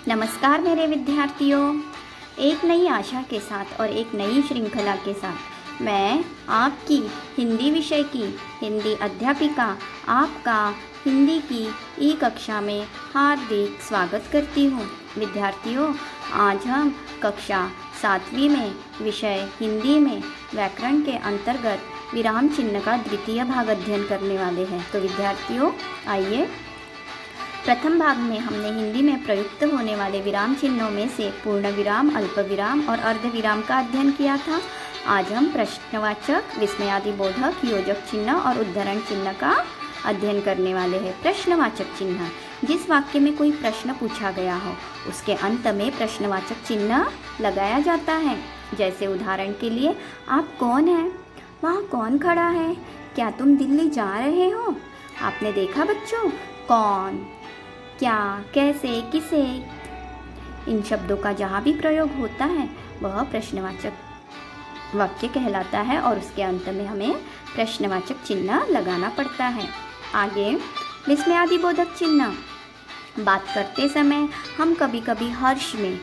नमस्कार मेरे विद्यार्थियों। एक नई आशा के साथ और एक नई श्रृंखला के साथ मैं आपकी हिंदी विषय की हिंदी अध्यापिका आपका हिंदी की ई कक्षा में हार्दिक स्वागत करती हूँ। विद्यार्थियों, आज हम कक्षा 7वीं में विषय हिंदी में व्याकरण के अंतर्गत विराम चिन्ह का द्वितीय भाग अध्ययन करने वाले हैं। तो विद्यार्थियों, आइए। प्रथम भाग में हमने हिंदी में प्रयुक्त होने वाले विराम चिन्हों में से पूर्ण विराम, अल्प विराम और अर्ध विराम का अध्ययन किया था। आज हम प्रश्नवाचक, विस्मयादिबोधक, योजक चिन्ह और उद्धरण चिन्ह का अध्ययन करने वाले हैं। प्रश्नवाचक चिन्ह, जिस वाक्य में कोई प्रश्न पूछा गया हो उसके अंत में प्रश्नवाचक चिन्ह लगाया जाता है। जैसे उदाहरण के लिए, आप कौन हैं? वहाँ कौन खड़ा है? क्या तुम दिल्ली जा रहे हो? आपने देखा बच्चों, कौन, क्या, कैसे, किसे, इन शब्दों का जहाँ भी प्रयोग होता है वह प्रश्नवाचक वाक्य कहलाता है और उसके अंत में हमें प्रश्नवाचक चिन्ह लगाना पड़ता है। आगे, विस्मयादिबोधक चिन्ह। बात करते समय हम कभी कभी हर्ष में,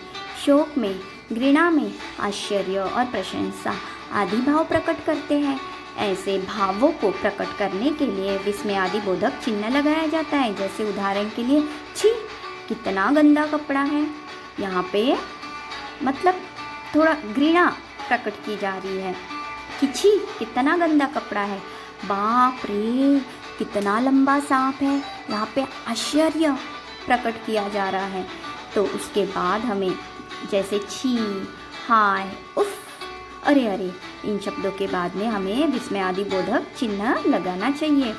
शोक में, घृणा में, आश्चर्य और प्रशंसा आदि भाव प्रकट करते हैं। ऐसे भावों को प्रकट करने के लिए विस्मयादिबोधक चिन्ह लगाया जाता है। जैसे उदाहरण के लिए, छी कितना गंदा कपड़ा है। यहाँ पे मतलब थोड़ा घृणा प्रकट की जा रही है कि छी कितना गंदा कपड़ा है, बाप रे कितना लंबा सांप है। यहाँ पे आश्चर्य प्रकट किया जा रहा है। तो उसके बाद हमें जैसे छी, हाय, उफ, अरे अरे, इन शब्दों के बाद में हमें विस्मयादिबोधक चिन्ह लगाना चाहिए।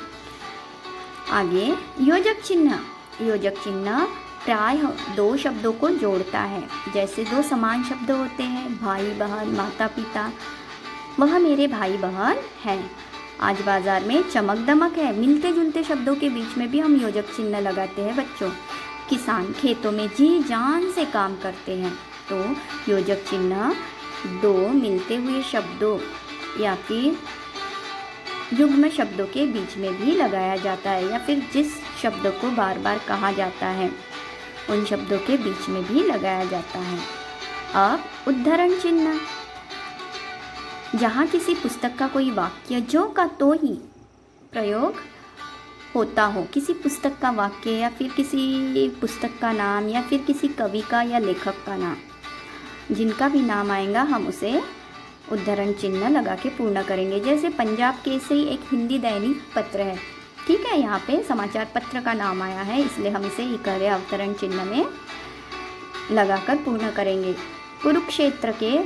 आगे, योजक चिन्ह। योजक चिन्ह प्राय दो शब्दों को जोड़ता है। जैसे दो समान शब्द होते हैं, भाई बहन, माता पिता, वह मेरे भाई बहन हैं। आज बाजार में चमक दमक है। मिलते जुलते शब्दों के बीच में भी हम योजक चिन्ह लगाते हैं बच्चों। किसान खेतों में जी जान से काम करते हैं। तो योजक चिन्ह दो मिलते हुए शब्दों या फिर युग्म शब्दों के बीच में भी लगाया जाता है, या फिर जिस शब्द को बार बार कहा जाता है उन शब्दों के बीच में भी लगाया जाता है। अब उद्धरण चिन्ह, जहाँ किसी पुस्तक का कोई वाक्य जो का तो ही प्रयोग होता हो, किसी पुस्तक का वाक्य या फिर किसी पुस्तक का नाम या फिर किसी कवि का या लेखक का नाम, जिनका भी नाम आएगा हम उसे उद्धरण चिन्ह लगा के पूर्ण करेंगे। जैसे पंजाब केसरी एक हिंदी दैनिक पत्र है, ठीक है, यहाँ पे समाचार पत्र का नाम आया है, इसलिए हम इसे इकारे अवतरण चिन्ह में लगाकर पूर्ण करेंगे। कुरुक्षेत्र के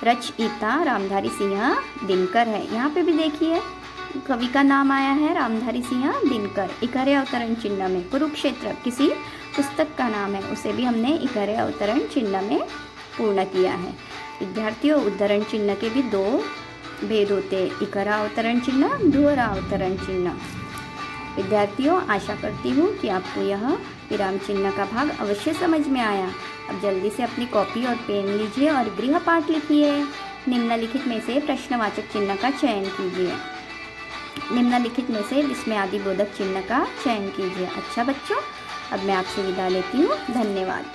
रचयिता रामधारी सिंह दिनकर है। यहाँ पे भी देखिए कवि का नाम आया है रामधारी सिंह दिनकर, इकारे अवतरण चिन्ह में। कुरुक्षेत्र किसी पुस्तक का नाम है, उसे भी हमने इकारे अवतरण चिन्ह में पूर्ण किया है। विद्यार्थियों, उद्धरण चिन्ह के भी दो भेद होते हैं, इकारा अवतरण चिन्ह, दोहरा अवतरण चिन्ह। विद्यार्थियों, आशा करती हूँ कि आपको यह विराम चिन्ह का भाग अवश्य समझ में आया। अब जल्दी से अपनी कॉपी और पेन लीजिए और गृहपाठ लिखिए। निम्नलिखित में से प्रश्नवाचक चिन्ह का चयन कीजिए। निम्नलिखित में से विस्मयादिबोधक चिन्ह का चयन कीजिए। अच्छा बच्चों, अब मैं आपसे विदा लेती हूँ। धन्यवाद।